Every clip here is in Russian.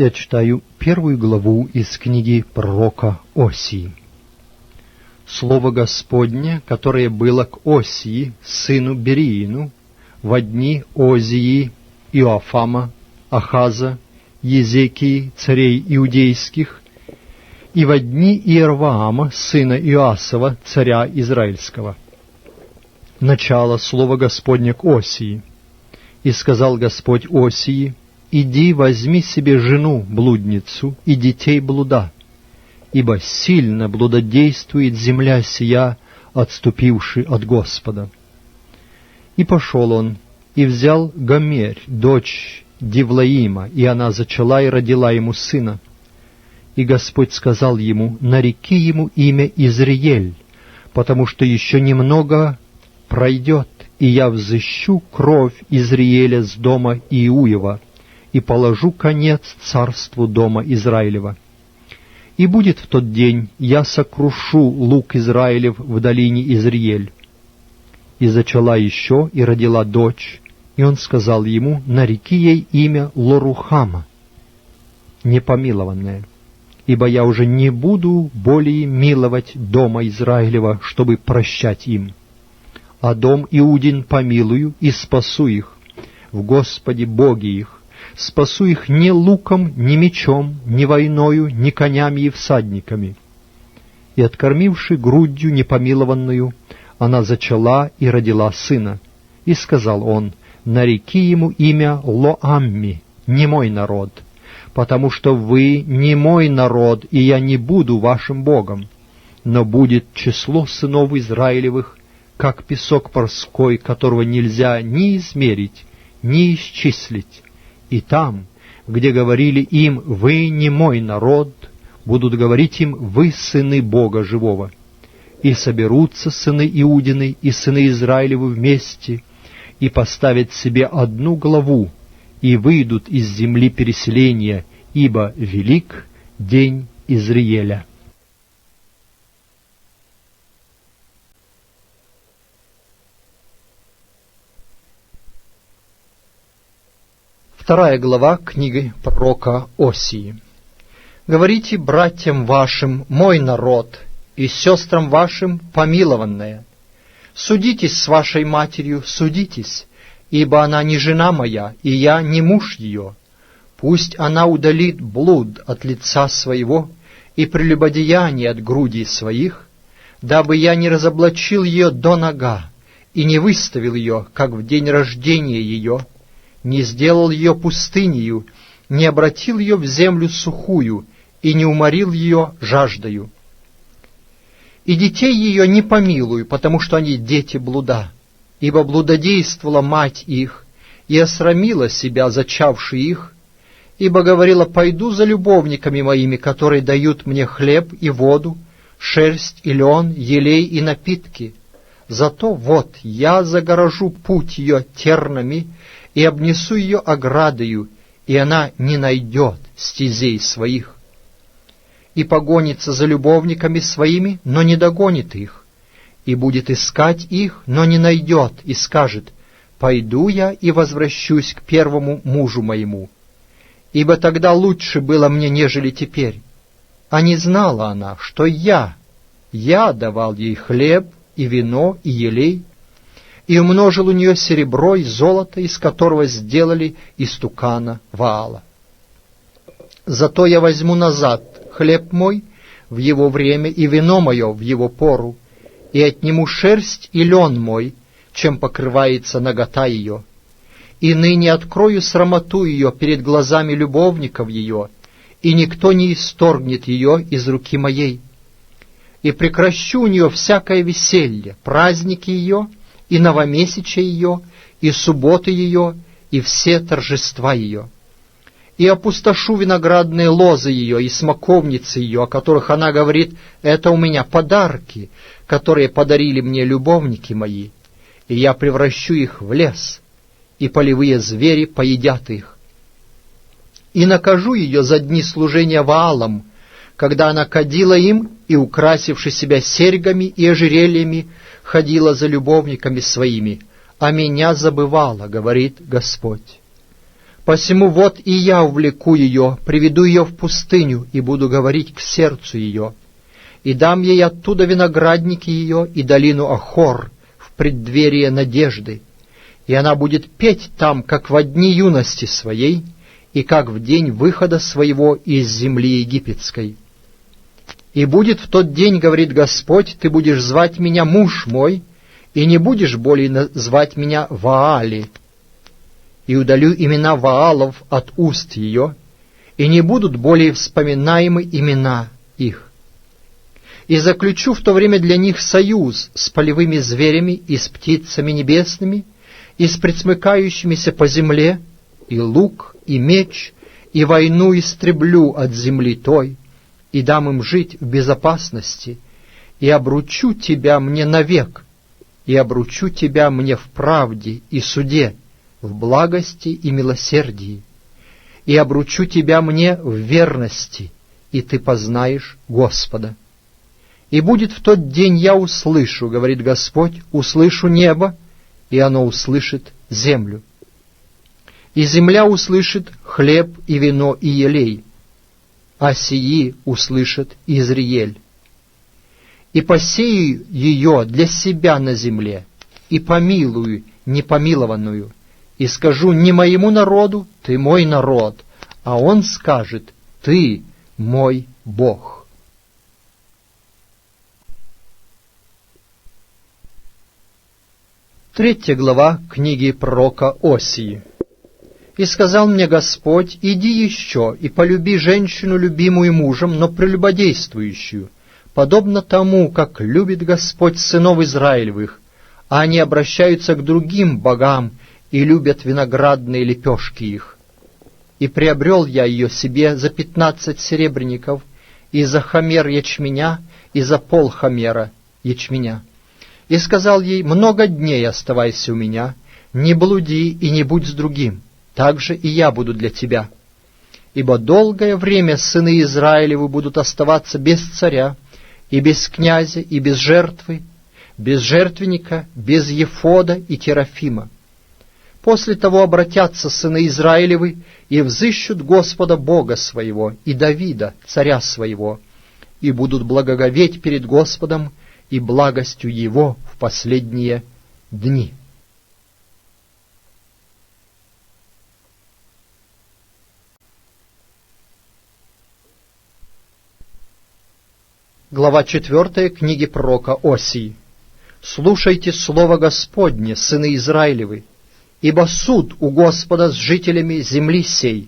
Я читаю 1 главу из книги пророка Осии. Слово Господне, которое было к Осии, сыну Бериину, во дни Озии, Иоафама, Ахаза, Езекии, царей иудейских, и во дни Иерваама, сына Иоасова, царя Израильского. Начало слова Господня к Осии. И сказал Господь Осии: «Иди, возьми себе жену, блудницу, и детей блуда, ибо сильно блудодействует земля сия, отступивши от Господа». И пошел он, и взял Гомерь, дочь Дивлаима, и она зачала и родила ему сына. И Господь сказал ему: «Нареки ему имя Изриель, потому что еще немного пройдет, и я взыщу кровь Изриеля с дома Иуева, и положу конец царству дома Израилева. И будет в тот день, я сокрушу лук Израилев в долине Изриель». И зачала еще, и родила дочь, и он сказал ему: «Нареки ей имя Лорухама, непомилованная, ибо я уже не буду более миловать дома Израилева, чтобы прощать им. А дом Иудин помилую и спасу их в Господе Боге их, спасу их ни луком, ни мечом, ни войною, ни конями и всадниками». И, откормивши грудью непомилованную, она зачала и родила сына. И сказал он: «Нареки ему имя Лоамми, не мой народ, потому что вы не мой народ, и я не буду вашим Богом, но будет число сынов Израилевых, как песок морской, которого нельзя ни измерить, ни исчислить. И там, где говорили им: вы не мой народ, будут говорить им: вы сыны Бога живого. И соберутся сыны Иудины и сыны Израилевы вместе, и поставят себе одну главу, и выйдут из земли переселения, ибо велик день Изриеля». Вторая глава книги пророка Осии. «Говорите братьям вашим: мой народ, и сестрам вашим: помилованная. Судитесь с вашей матерью, судитесь, ибо она не жена моя, и я не муж ее. Пусть она удалит блуд от лица своего и прелюбодеяние от грудей своих, дабы я не разоблачил ее до нога и не выставил ее, как в день рождения ее, не сделал ее пустынею, не обратил ее в землю сухую и не уморил ее жаждою. И детей ее не помилую, потому что они дети блуда, ибо блудодействовала мать их и осрамила себя, зачавши их, ибо говорила: пойду за любовниками моими, которые дают мне хлеб и воду, шерсть и лен, елей и напитки. Зато вот я загорожу путь ее тернами и обнесу ее оградою, и она не найдет стезей своих. И погонится за любовниками своими, но не догонит их, и будет искать их, но не найдет, и скажет: пойду я и возвращусь к первому мужу моему, ибо тогда лучше было мне, нежели теперь. А не знала она, что я давал ей хлеб и вино и елей, и умножил у нее серебро и золото, из которого сделали истукана Ваала. Зато я возьму назад хлеб мой в его время и вино мое в его пору, и отниму шерсть и лен мой, чем покрывается нагота ее, и ныне открою срамоту ее перед глазами любовников ее, и никто не исторгнет ее из руки моей. И прекращу у нее всякое веселье, праздники ее, и новомесячие ее, и субботы ее, и все торжества ее. И опустошу виноградные лозы ее и смоковницы ее, о которых она говорит: это у меня подарки, которые подарили мне любовники мои, и я превращу их в лес, и полевые звери поедят их. И накажу ее за дни служения Ваалам, когда она кадила им и, украсивши себя серьгами и ожерельями, ходила за любовниками своими, а меня забывала, говорит Господь. Посему вот и я увлеку ее, приведу ее в пустыню и буду говорить к сердцу ее, и дам ей оттуда виноградники ее и долину Ахор в преддверие надежды, и она будет петь там, как во дни юности своей, и как в день выхода своего из земли египетской. И будет в тот день, говорит Господь, ты будешь звать меня муж мой, и не будешь более звать меня Ваали. И удалю имена Ваалов от уст ее, и не будут более вспоминаемы имена их. И заключу в то время для них союз с полевыми зверями и с птицами небесными, и с пресмыкающимися по земле, и лук, и меч, и войну истреблю от земли той, и дам им жить в безопасности, и обручу тебя мне навек, и обручу тебя мне в правде и суде, в благости и милосердии, и обручу тебя мне в верности, и ты познаешь Господа. И будет в тот день я услышу, говорит Господь, услышу небо, и оно услышит землю. И земля услышит хлеб и вино и елей, а сии услышит Изриель. И посею ее для себя на земле, и помилую непомилованную, и скажу не моему народу, ты мой народ, а он скажет, ты мой Бог. Третья глава книги пророка Осии. «И сказал мне Господь, иди еще, и полюби женщину, любимую мужем, но прелюбодействующую, подобно тому, как любит Господь сынов Израилевых, а они обращаются к другим богам и любят виноградные лепешки их. И приобрел я ее себе за 15 серебряников, и за хомер ячменя, и за пол хомера ячменя. И сказал ей, много дней оставайся у меня, не блуди и не будь с другим, так же и я буду для тебя. Ибо долгое время сыны Израилевы будут оставаться без царя, и без князя, и без жертвы, без жертвенника, без ефода и терафима. После того обратятся сыны Израилевы и взыщут Господа Бога своего и Давида, царя своего, и будут благоговеть перед Господом и благостью Его в последние дни». Глава 4 книги пророка Осии. «Слушайте слово Господне, сыны Израилевы, ибо суд у Господа с жителями земли сей,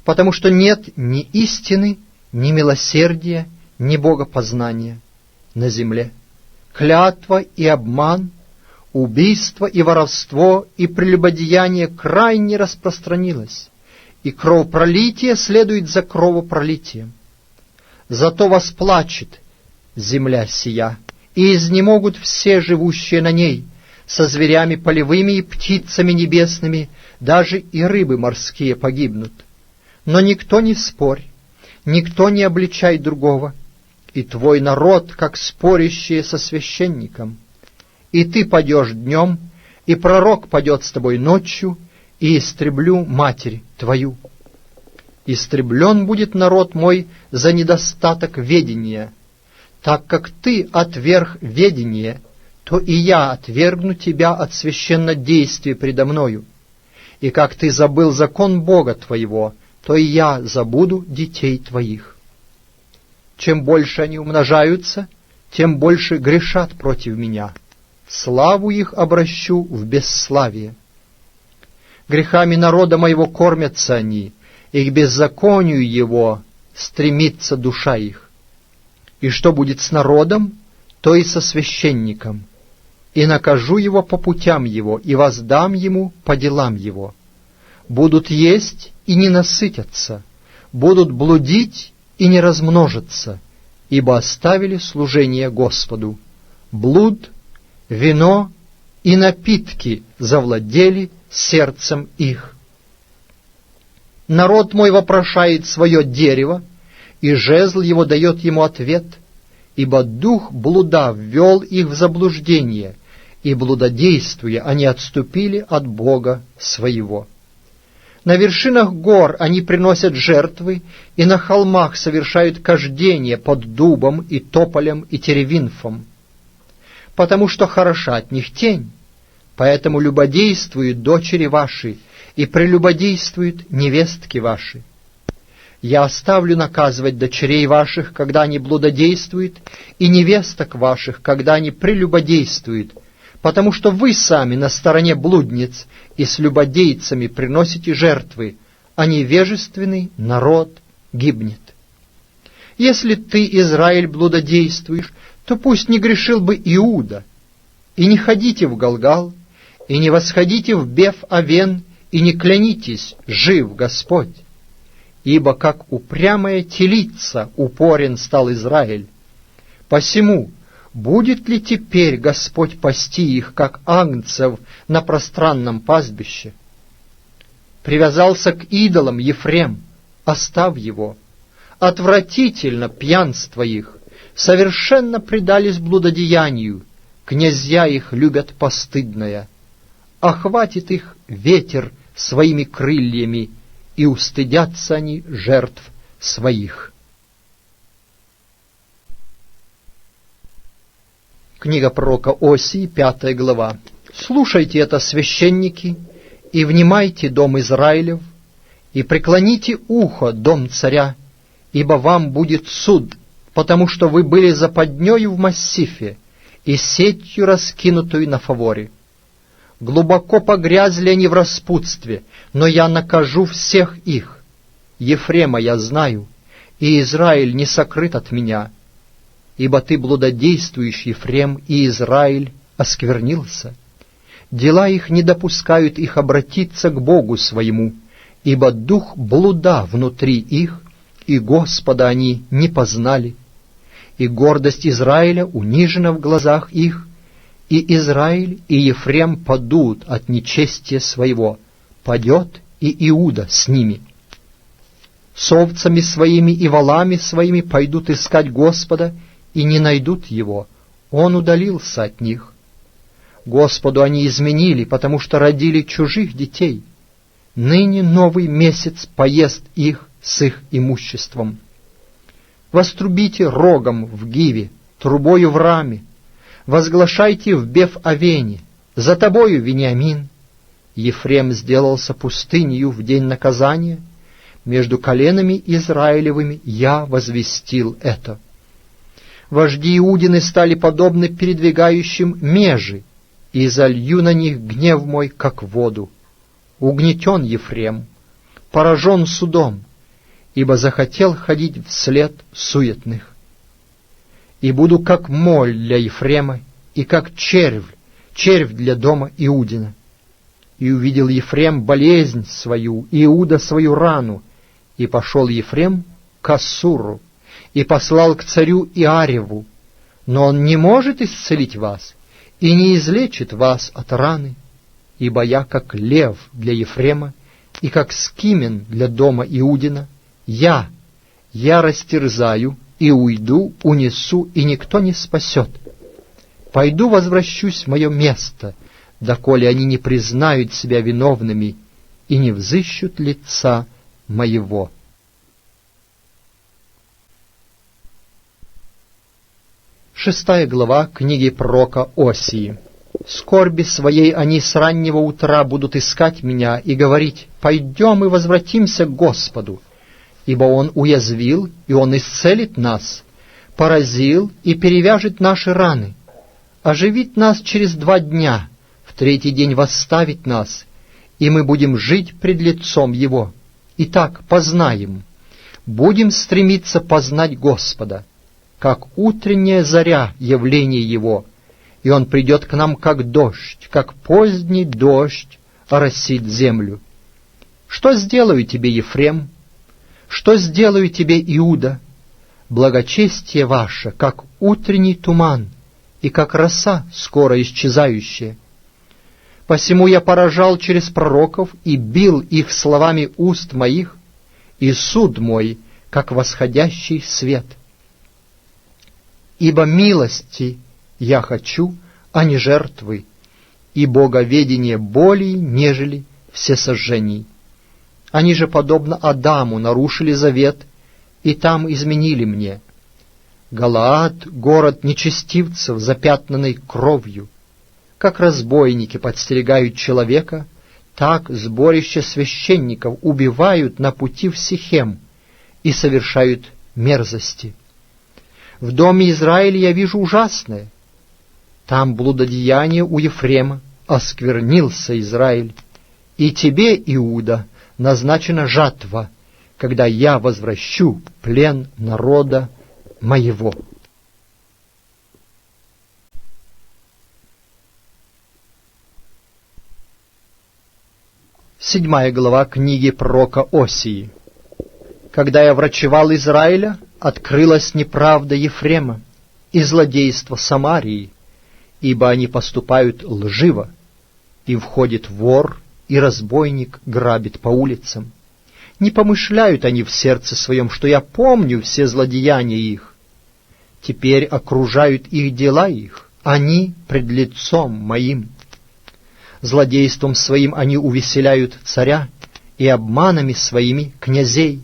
потому что нет ни истины, ни милосердия, ни богопознания на земле. Клятва и обман, убийство и воровство и прелюбодеяние крайне распространилось, и кровопролитие следует за кровопролитием. Зато восплачет земля сия, и изнемогут все живущие на ней, со зверями полевыми и птицами небесными, даже и рыбы морские погибнут. Но никто не спорь, никто не обличай другого, и твой народ, как спорящие со священником. И ты падешь днем, и пророк падет с тобой ночью, и истреблю матерь твою. Истреблен будет народ мой за недостаток ведения. Так как ты отверг ведение, то и я отвергну тебя от священнодействия предо мною. И как ты забыл закон Бога твоего, то и я забуду детей твоих. Чем больше они умножаются, тем больше грешат против меня. Славу их обращу в бесславие. Грехами народа моего кормятся они, и к беззаконию его стремится душа их. И что будет с народом, то и со священником. И накажу его по путям его, и воздам ему по делам его. Будут есть и не насытятся, будут блудить и не размножатся, ибо оставили служение Господу. Блуд, вино и напитки завладели сердцем их. Народ мой вопрошает свое дерево, и жезл его дает ему ответ, ибо дух блуда ввел их в заблуждение, и блудодействуя они отступили от Бога своего. На вершинах гор они приносят жертвы, и на холмах совершают кождение под дубом и тополем и теревинфом. Потому что хороша от них тень, поэтому любодействуют дочери ваши, и прелюбодействуют невестки ваши. Я оставлю наказывать дочерей ваших, когда они блудодействуют, и невесток ваших, когда они прелюбодействуют, потому что вы сами на стороне блудниц и с любодейцами приносите жертвы, а невежественный народ гибнет. Если ты, Израиль, блудодействуешь, то пусть не грешил бы Иуда, и не ходите в Галгал, и не восходите в Беф-Авен, и не клянитесь, жив Господь. Ибо как упрямая телица упорен стал Израиль. Посему будет ли теперь Господь пасти их, как агнцев на пространном пастбище? Привязался к идолам Ефрем, оставь его. Отвратительно пьянство их, совершенно предались блудодеянию, князья их любят постыдное. Охватит их ветер своими крыльями, и устыдятся они жертв своих. Книга пророка Осии, 5 глава. «Слушайте это, священники, и внимайте, дом Израилев, и преклоните ухо, дом царя, ибо вам будет суд, потому что вы были западнёю в массифе и сетью раскинутую на фаворе. Глубоко погрязли они в распутстве, но я накажу всех их. Ефрема я знаю, и Израиль не сокрыт от меня. Ибо ты блудодействуешь, Ефрем, и Израиль осквернился. Дела их не допускают их обратиться к Богу своему, ибо дух блуда внутри их, и Господа они не познали. И гордость Израиля унижена в глазах их, и Израиль и Ефрем падут от нечестия своего, падет и Иуда с ними. С овцами своими и волами своими пойдут искать Господа, и не найдут его, он удалился от них. Господу они изменили, потому что родили чужих детей. Ныне новый месяц поест их с их имуществом. Вострубите рогом в Гиве, трубою в Раме, возглашайте в Беф-Авене, за тобою, Вениамин. Ефрем сделался пустынью в день наказания, между коленами Израилевыми я возвестил это. Вожди Иудины стали подобны передвигающим межи, и залью на них гнев мой, как воду. Угнетен Ефрем, поражен судом, ибо захотел ходить вслед суетных. И буду как моль для Ефрема, и как червь для дома Иудина. И увидел Ефрем болезнь свою, и Иуда свою рану, и пошел Ефрем к Ассуру, и послал к царю Иареву, но он не может исцелить вас, и не излечит вас от раны, ибо я как лев для Ефрема, и как скимен для дома Иудина, я растерзаю, и уйду, унесу, и никто не спасет. Пойду возвращусь в мое место, доколе они не признают себя виновными и не взыщут лица моего». Шестая глава книги пророка Осии. «Скорби своей они с раннего утра будут искать меня и говорить: пойдем и возвратимся к Господу, ибо Он уязвил, и Он исцелит нас, поразил и перевяжет наши раны, оживит нас через 2 дня, в 3-й день восставит нас, и мы будем жить пред лицом Его. Итак, познаем, будем стремиться познать Господа, как утренняя заря явление Его, и Он придет к нам, как дождь, как поздний дождь оросит землю. Что сделаю тебе, Ефрем? Что сделаю тебе, Иуда? Благочестие ваше, как утренний туман, и как роса, скоро исчезающая. Посему я поражал через пророков и бил их словами уст моих, и суд мой, как восходящий свет. Ибо милости я хочу, а не жертвы, и боговедение более, нежели всесожжений. Они же, подобно Адаму, нарушили завет, и там изменили мне. Галаад — город нечестивцев, запятнанный кровью. Как разбойники подстерегают человека, так сборище священников убивают на пути в Сихем и совершают мерзости. В доме Израиля я вижу ужасное. Там блудодеяние у Ефрема, осквернился Израиль. И тебе, Иуда, назначена жатва, когда я возвращу плен народа моего. Седьмая глава книги пророка Осии. Когда я врачевал Израиля, открылась неправда Ефрема и злодейство Самарии, ибо они поступают лживо, и входит вор, и разбойник грабит по улицам. Не помышляют они в сердце своем, что я помню все злодеяния их. Теперь окружают их дела их, они пред лицом моим. Злодейством своим они увеселяют царя, и обманами своими князей.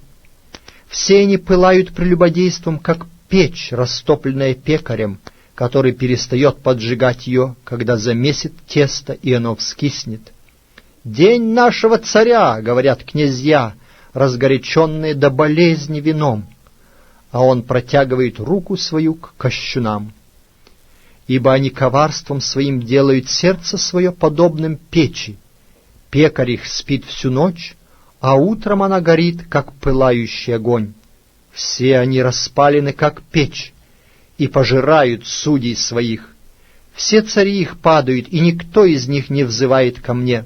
Все они пылают прелюбодейством, как печь, растопленная пекарем, который перестает поджигать ее, когда замесит тесто, и оно вскиснет. «День нашего царя!» — говорят князья, разгоряченные до болезни вином, а он протягивает руку свою к кощунам. Ибо они коварством своим делают сердце свое подобным печи. Пекарь их спит всю ночь, а утром она горит, как пылающий огонь. Все они распалены, как печь, и пожирают судей своих. Все цари их падают, и никто из них не взывает ко мне.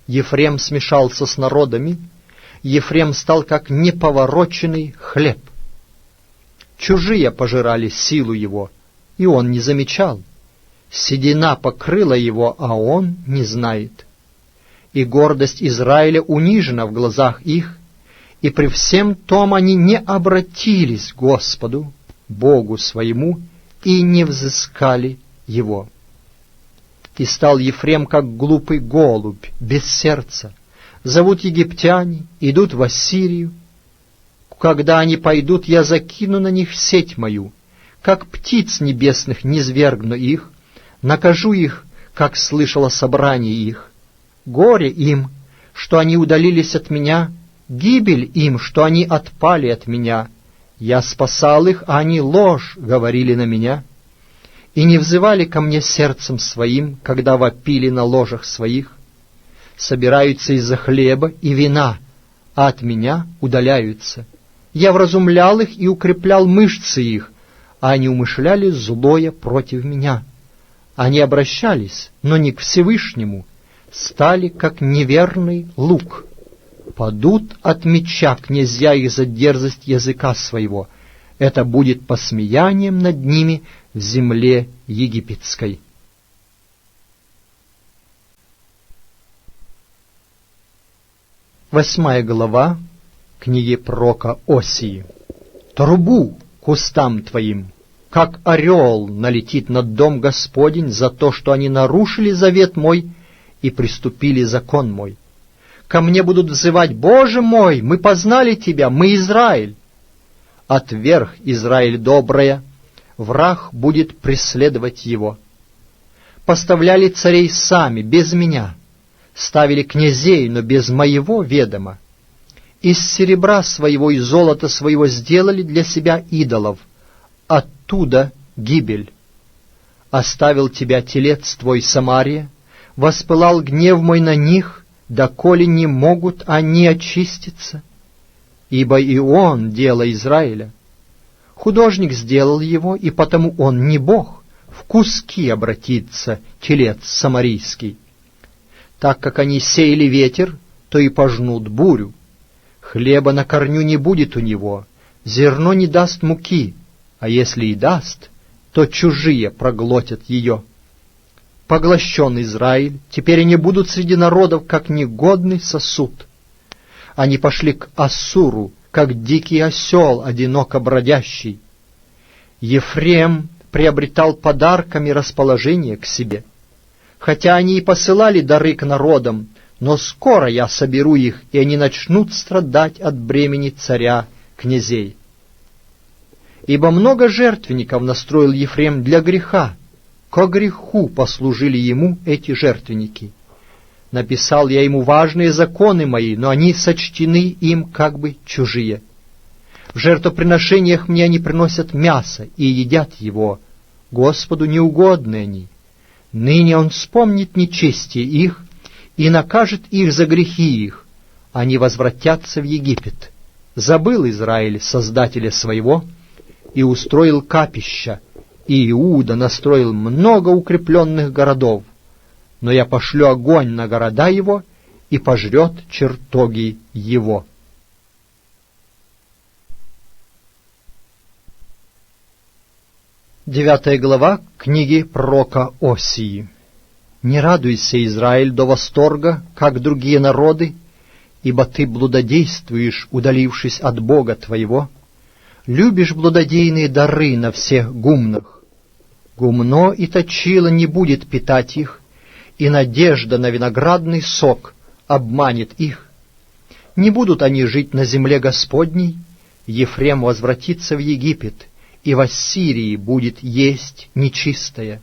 Ефрем смешался с народами, Ефрем стал как неповороченный хлеб. Чужие пожирали силу его, и он не замечал. Седина покрыла его, а он не знает. И гордость Израиля унижена в глазах их, и при всем том они не обратились к Господу, Богу своему, и не взыскали его. И стал Ефрем, как глупый голубь, без сердца. Зовут египтяне, идут в Ассирию. Когда они пойдут, я закину на них сеть мою. Как птиц небесных низвергну их, накажу их, как слышало собрание их. Горе им, что они удалились от меня, гибель им, что они отпали от меня. Я спасал их, а они ложь говорили на меня. И не взывали ко мне сердцем своим, когда вопили на ложах своих. Собираются из-за хлеба и вина, а от меня удаляются. Я вразумлял их и укреплял мышцы их, а они умышляли злое против меня. Они обращались, но не к Всевышнему, стали, как неверный лук. Падут от меча князья их за дерзость языка своего. Это будет посмеянием над ними в земле египетской. Восьмая глава книги пророка Осии. Трубу кустам твоим, как орел налетит над дом Господень за то, что они нарушили завет мой и приступили закон мой. Ко мне будут взывать: Боже мой, мы познали Тебя, мы Израиль. Отверг Израиль доброе, враг будет преследовать его. Поставляли царей сами, без меня, ставили князей, но без моего ведома. Из серебра своего и золота своего сделали для себя идолов, оттуда гибель. Оставил тебя телец твой, Самария, воспылал гнев мой на них, доколе не могут они очиститься. Ибо и он — дело Израиля. Художник сделал его, и потому он не Бог, в куски обратится телец самарийский. Так как они сеяли ветер, то и пожнут бурю. Хлеба на корню не будет у него, зерно не даст муки, а если и даст, то чужие проглотят ее. Поглощен Израиль, теперь они будут среди народов, как негодный сосуд. Они пошли к Ассуру, как дикий осел, одиноко бродящий. Ефрем приобретал подарками расположение к себе. Хотя они и посылали дары к народам, Но скоро я соберу их, и они начнут страдать от бремени царя князей. Ибо много жертвенников настроил Ефрем для греха, ко греху послужили ему эти жертвенники. Написал я ему важные законы мои, но они сочтены им как бы чужие. В жертвоприношениях мне они приносят мясо и едят его. Господу неугодны они. Ныне он вспомнит нечестие их и накажет их за грехи их. Они возвратятся в Египет. Забыл Израиль Создателя своего и устроил капища, и Иуда настроил много укрепленных городов. Но я пошлю огонь на города его и пожрет чертоги его. Девятая глава книги пророка Осии. «Не радуйся, Израиль, до восторга, как другие народы, ибо ты блудодействуешь, удалившись от Бога твоего, любишь блудодейные дары на всех гумнах. Гумно и точило не будет питать их, и надежда на виноградный сок обманет их. Не будут они жить на земле Господней, Ефрем возвратится в Египет, и в Ассирии будет есть нечистое.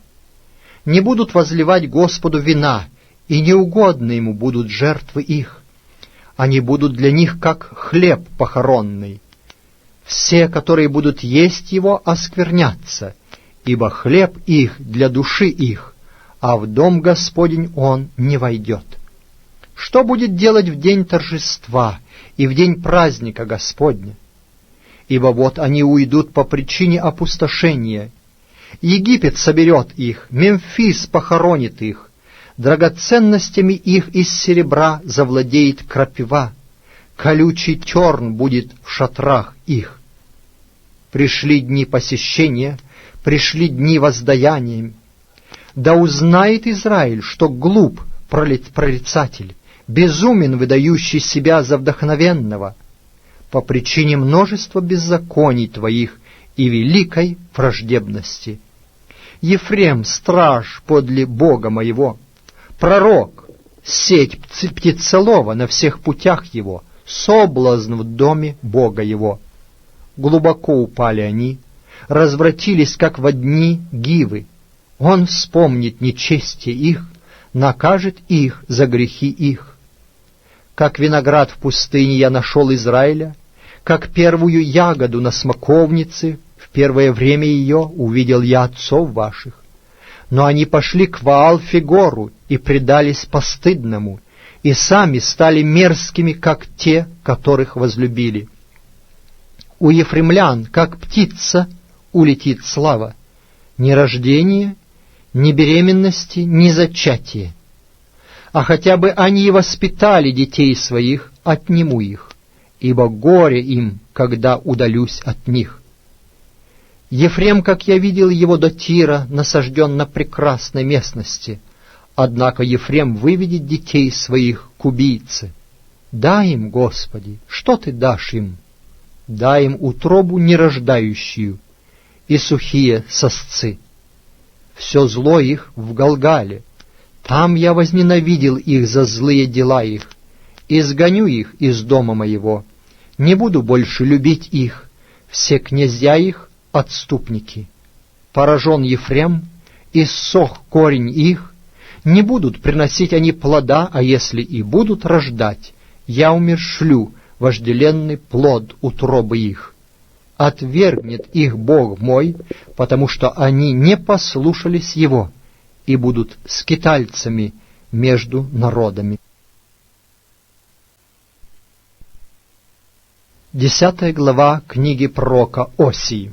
Не будут возливать Господу вина, и неугодны ему будут жертвы их. Они будут для них, как хлеб похоронный. Все, которые будут есть его, осквернятся, ибо хлеб их для души их, а в дом Господень он не войдет. Что будет делать в день торжества и в день праздника Господня? Ибо вот они уйдут по причине опустошения. Египет соберет их, Мемфис похоронит их, драгоценностями их из серебра завладеет крапива, колючий терн будет в шатрах их. Пришли дни посещения, пришли дни воздаяния. Да узнает Израиль, что глуп прорицатель, безумен, выдающий себя за вдохновенного, по причине множества беззаконий твоих и великой враждебности. Ефрем — страж подле Бога моего, пророк, сеть птицелова на всех путях его, соблазн в доме Бога его. Глубоко упали они, развратились, как во дни Гивы. Он вспомнит нечестие их, накажет их за грехи их. Как виноград в пустыне я нашел Израиля, как первую ягоду на смоковнице, в первое время ее увидел я отцов ваших. Но они пошли к Ваал-Фегору и предались постыдному, и сами стали мерзкими, как те, которых возлюбили. У ефремлян, как птица, улетит слава, ни рождение, ни беременности, ни зачатия. А хотя бы они и воспитали детей своих, отниму их, ибо горе им, когда удалюсь от них. Ефрем, как я видел его до Тира, насажден на прекрасной местности, однако Ефрем выведет детей своих к убийце. Дай им, Господи, что Ты дашь им? Дай им утробу нерождающую и сухие сосцы. Все зло их в Галгале, там я возненавидел их за злые дела их, изгоню их из дома моего, не буду больше любить их, все князья их — отступники. Поражен Ефрем, иссох корень их, не будут приносить они плода, а если и будут рождать, я умершлю вожделенный плод утробы их. Отвергнет их Бог мой, потому что они не послушались Его и будут скитальцами между народами. 10 глава книги пророка Осии.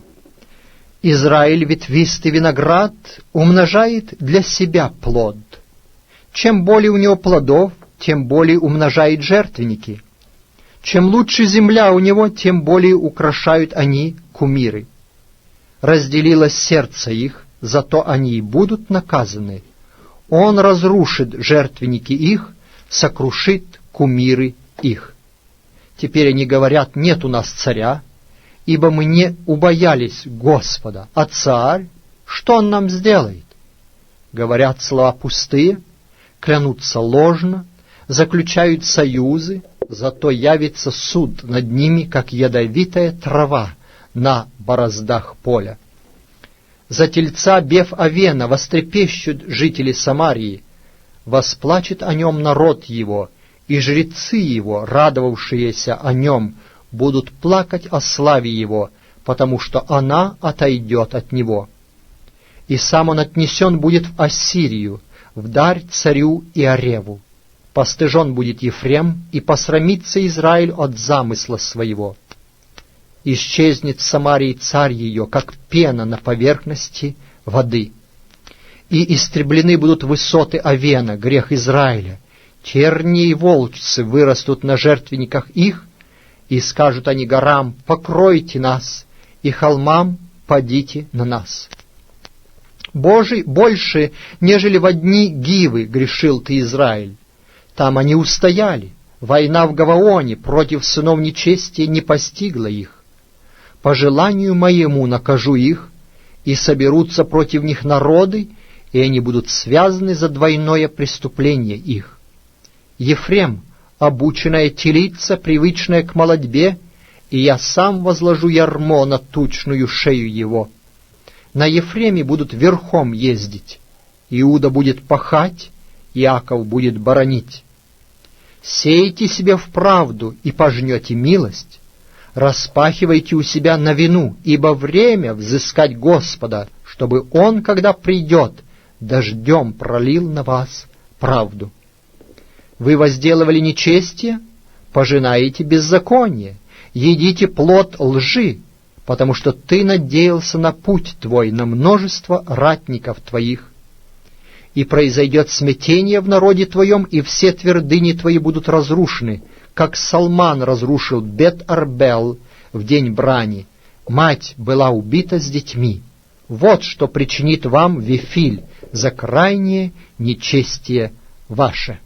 Израиль, ветвистый виноград, умножает для себя плод. Чем более у него плодов, тем более умножает жертвенники. Чем лучше земля у него, тем более украшают они кумиры. Разделилось сердце их, зато они и будут наказаны. Он разрушит жертвенники их, сокрушит кумиры их. Теперь они говорят: нет у нас царя, ибо мы не убоялись Господа. А царь, что он нам сделает? Говорят слова пустые, клянутся ложно, заключают союзы, зато явится суд над ними, как ядовитая трава на бороздах поля. За тельца бев Авена вострепещут жители Самарии, восплачет о нем народ его, и жрецы его, радовавшиеся о нем, будут плакать о славе его, потому что она отойдет от него. И сам он отнесен будет в Ассирию, в дарь царю Иореву. Постыжен будет Ефрем, и посрамится Израиль от замысла своего. Исчезнет в Самарии царь ее, как пена на поверхности воды. И истреблены будут высоты Авена, грех Израиля. Тернии и волчцы вырастут на жертвенниках их, и скажут они горам: покройте нас, и холмам: падите на нас. Божий больше, нежели во дни Гивы, грешил ты, Израиль. Там они устояли, война в Гаваоне против сынов нечестия не постигла их. По желанию моему накажу их, и соберутся против них народы, и они будут связаны за двойное преступление их. Ефрем, обученная телица, привычная к молодьбе, и я сам возложу ярмо на тучную шею его. На Ефреме будут верхом ездить, Иуда будет пахать, Иаков будет боронить. Сеете себе в правду и пожнете милость, распахивайте у себя новину, ибо время взыскать Господа, чтобы Он, когда придет, дождем пролил на вас правду. Вы возделывали нечестие, пожинаете беззаконие, едите плод лжи, потому что ты надеялся на путь твой, на множество ратников твоих. И произойдет смятение в народе твоем, и все твердыни твои будут разрушены, как Салман разрушил Бет-Арбел в день брани. Мать была убита с детьми. Вот что причинит вам Вифиль за крайнее нечестие ваше.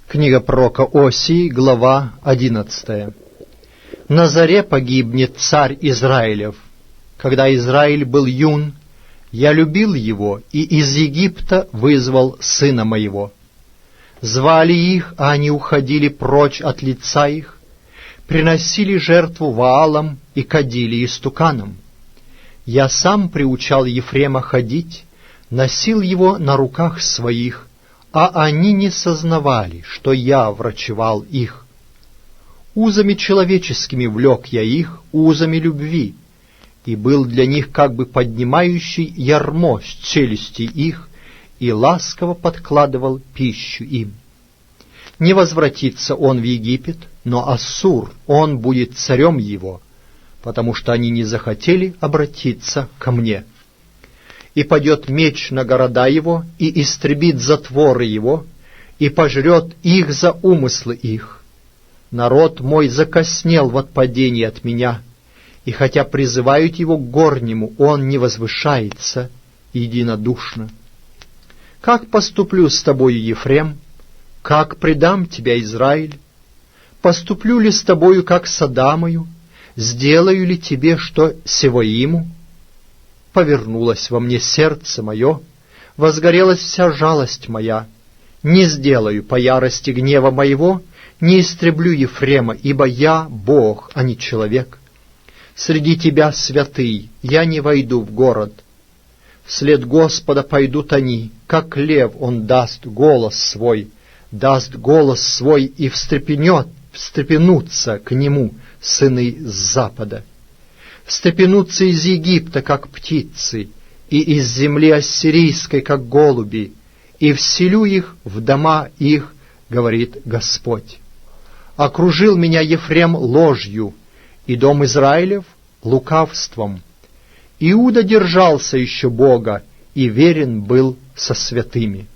Книга пророка Осии, глава 11. На заре погибнет царь Израилев. Когда Израиль был юн, я любил его, и из Египта вызвал сына моего. Звали их, а они уходили прочь от лица их, приносили жертву Ваалам и кадили истуканам. Я сам приучал Ефрема ходить, носил его на руках своих, а они не сознавали, что я врачевал их. Узами человеческими влек я их, узами любви, и был для них как бы поднимающий ярмо с челюсти их, и ласково подкладывал пищу им. Не возвратится он в Египет, но Ассур, он будет царем его, потому что они не захотели обратиться ко мне. И падет меч на города его, и истребит затворы его, и пожрет их за умыслы их. Народ мой закоснел в отпадении от меня, и хотя призывают его к горнему, он не возвышается единодушно. Как поступлю с тобою, Ефрем? Как предам тебя, Израиль? Поступлю ли с тобою, как с Адамою? Сделаю ли тебе, что Севоиму? Повернулось во мне сердце мое, возгорелась вся жалость моя. Не сделаю по ярости гнева моего, не истреблю Ефрема, ибо я Бог, а не человек. Среди тебя, святый, я не войду в город. Вслед Господа пойдут они, как лев он даст голос свой, и встрепенутся к нему сыны с запада. Встрепенутся из Египта, как птицы, и из земли ассирийской, как голуби, и вселю их в дома их, говорит Господь. Окружил меня Ефрем ложью, и дом Израилев лукавством. Иуда держался еще Бога, и верен был со святыми.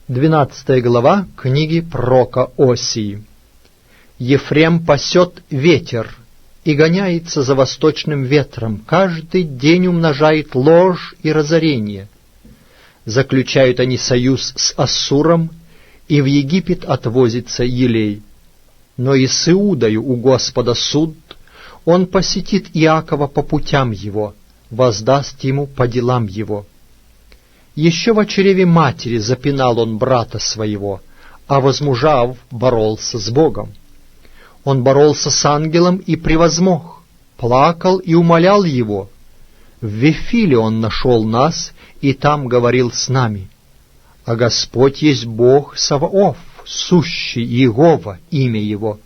12 глава книги пророка Осии. Ефрем пасет ветер и гоняется за восточным ветром, каждый день умножает ложь и разорение. Заключают они союз с Ассуром, и в Египет отвозится елей. Но и с Иудою у Господа суд, Он посетит Иакова по путям его, воздаст ему по делам его. Еще в чреве матери запинал он брата своего, а возмужав, боролся с Богом. Он боролся с ангелом и превозмог, плакал и умолял его. В Вифиле он нашел нас, и там говорил с нами. А Господь есть Бог Саваоф, сущий Иегова, имя Его.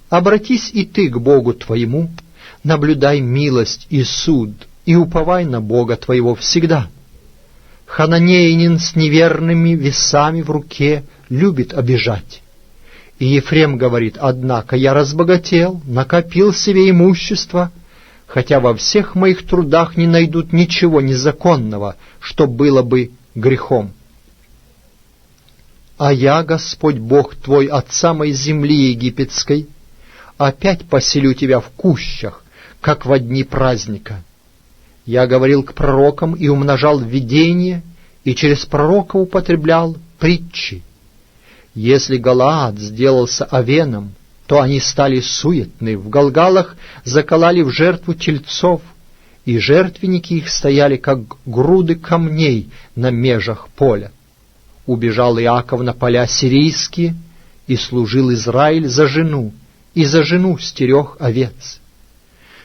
Обратись и ты к Богу твоему, наблюдай милость и суд, и уповай на Бога твоего всегда. Хананеянин с неверными весами в руке любит обижать. И Ефрем говорит: однако я разбогател, накопил себе имущество, хотя во всех моих трудах не найдут ничего незаконного, что было бы грехом. А я, Господь Бог твой, от самой земли египетской, опять поселю тебя в кущах, как во дни праздника. Я говорил к пророкам и умножал видения, и через пророка употреблял притчи. Если Галаад сделался овеном, то они стали суетны, в Галгалах закололи в жертву тельцов, и жертвенники их стояли, как груды камней на межах поля. Убежал Иаков на поля сирийские, и служил Израиль за жену, и за жену стерег овец.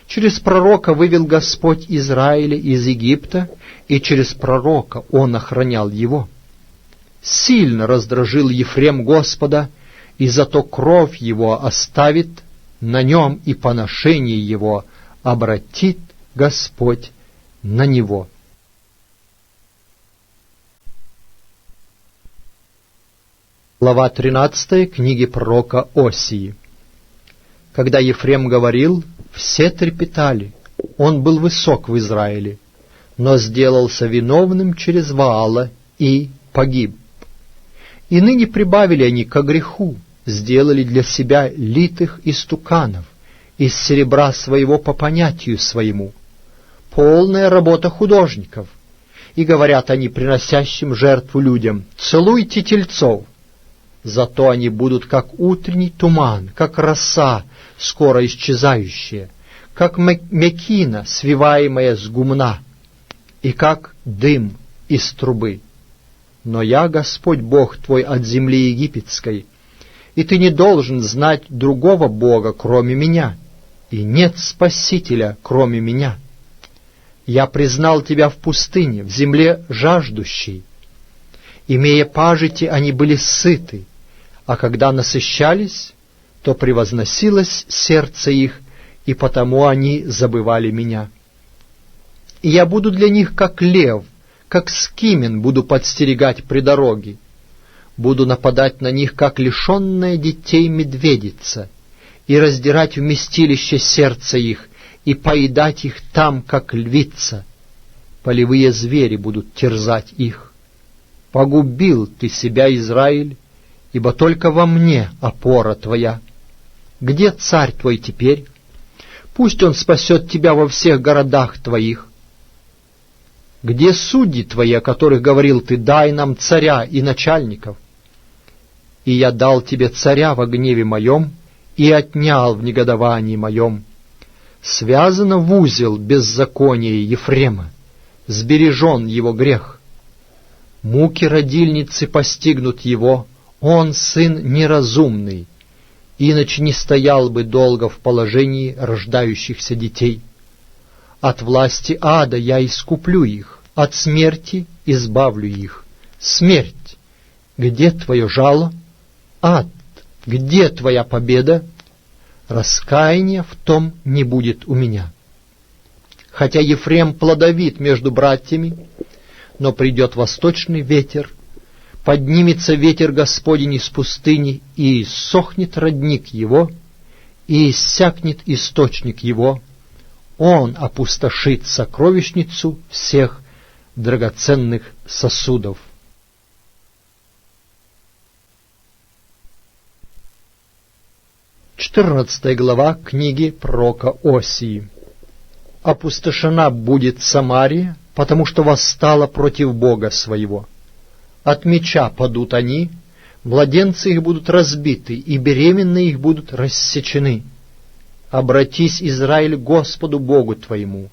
Через пророка вывел Господь Израиля из Египта, и через пророка он охранял его. Сильно раздражил Ефрем Господа, и зато кровь его оставит на нем, и поношение его обратит Господь на него. Глава 13 книги пророка Осии. Когда Ефрем говорил, все трепетали, он был высок в Израиле, но сделался виновным через Ваала и погиб. И ныне прибавили они ко греху, сделали для себя литых истуканов из серебра своего по понятию своему. Полная работа художников. И говорят они приносящим жертву людям: целуйте тельцов. Зато они будут как утренний туман, как роса, скоро исчезающая, как мекина, свиваемая с гумна, и как дым из трубы. Но я, Господь Бог твой, от земли египетской, и ты не должен знать другого Бога, кроме меня, и нет Спасителя, кроме меня. Я признал тебя в пустыне, в земле жаждущей. Имея пажити, они были сыты, а когда насыщались, то превозносилось сердце их, и потому они забывали меня. И я буду для них как лев, как скимен буду подстерегать при дороге. Буду нападать на них, как лишенная детей медведица, и раздирать вместилище сердца их, и поедать их там, как львица. Полевые звери будут терзать их. Погубил ты себя, Израиль, ибо только во мне опора твоя. Где царь твой теперь? Пусть он спасет тебя во всех городах твоих. Где судьи твои, о которых говорил ты: дай нам царя и начальников? И я дал тебе царя во гневе моем и отнял в негодовании моем. Связано в узел беззаконие Ефрема, сбережен его грех. Муки родильницы постигнут его, он сын неразумный, иначе не стоял бы долго в положении рождающихся детей. От власти ада я искуплю их, от смерти избавлю их. Смерть, где твое жало? Ад, где твоя победа? Раскаяния в том не будет у меня. Хотя Ефрем плодовит между братьями, но придет восточный ветер, поднимется ветер Господень из пустыни, и иссохнет родник его, и иссякнет источник его. Он опустошит сокровищницу всех драгоценных сосудов. Четырнадцатая глава книги пророка Осии. Опустошена будет Самария, потому что восстала против Бога своего. От меча падут они, младенцы их будут разбиты, и беременные их будут рассечены. обратись, Израиль, к Господу Богу твоему,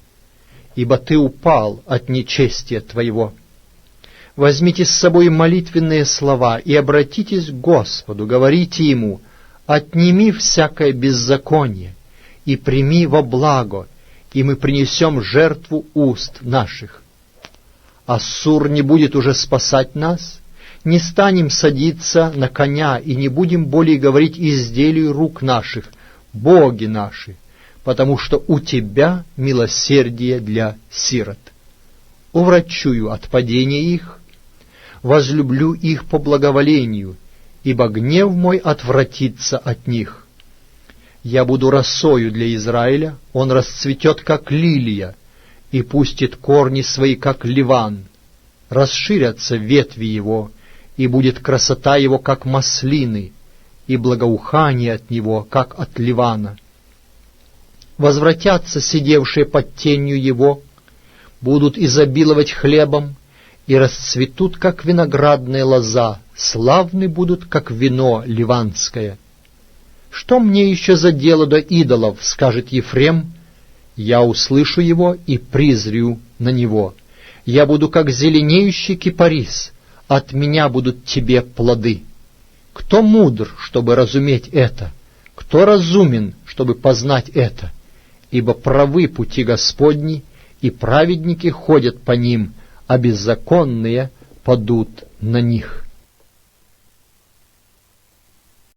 ибо ты упал от нечестия твоего. Возьмите с собой молитвенные слова и обратитесь к Господу, говорите Ему: отними всякое беззаконие и прими во благо, и мы принесем жертву уст наших. Ассур не будет уже спасать нас, не станем садиться на коня и не будем более говорить изделию рук наших, боги наши, потому что у Тебя милосердие для сирот. Уврачую от падения их, возлюблю их по благоволению, ибо гнев мой отвратится от них. Я буду росою для Израиля, он расцветет, как лилия, и пустит корни свои, как ливан. Расширятся ветви его, и будет красота его, как маслины, и благоухание от него, как от ливана. Возвратятся сидевшие под тенью его, будут изобиловать хлебом, и расцветут, как виноградная лоза, славны будут, как вино ливанское. Что мне еще за дело до идолов, скажет Ефрем? Я услышу его и призрю на него. Я буду, как зеленеющий кипарис, от меня будут тебе плоды. Кто мудр, чтобы разуметь это? Кто разумен, чтобы познать это? Ибо правы пути Господни, и праведники ходят по ним, а беззаконные падут на них.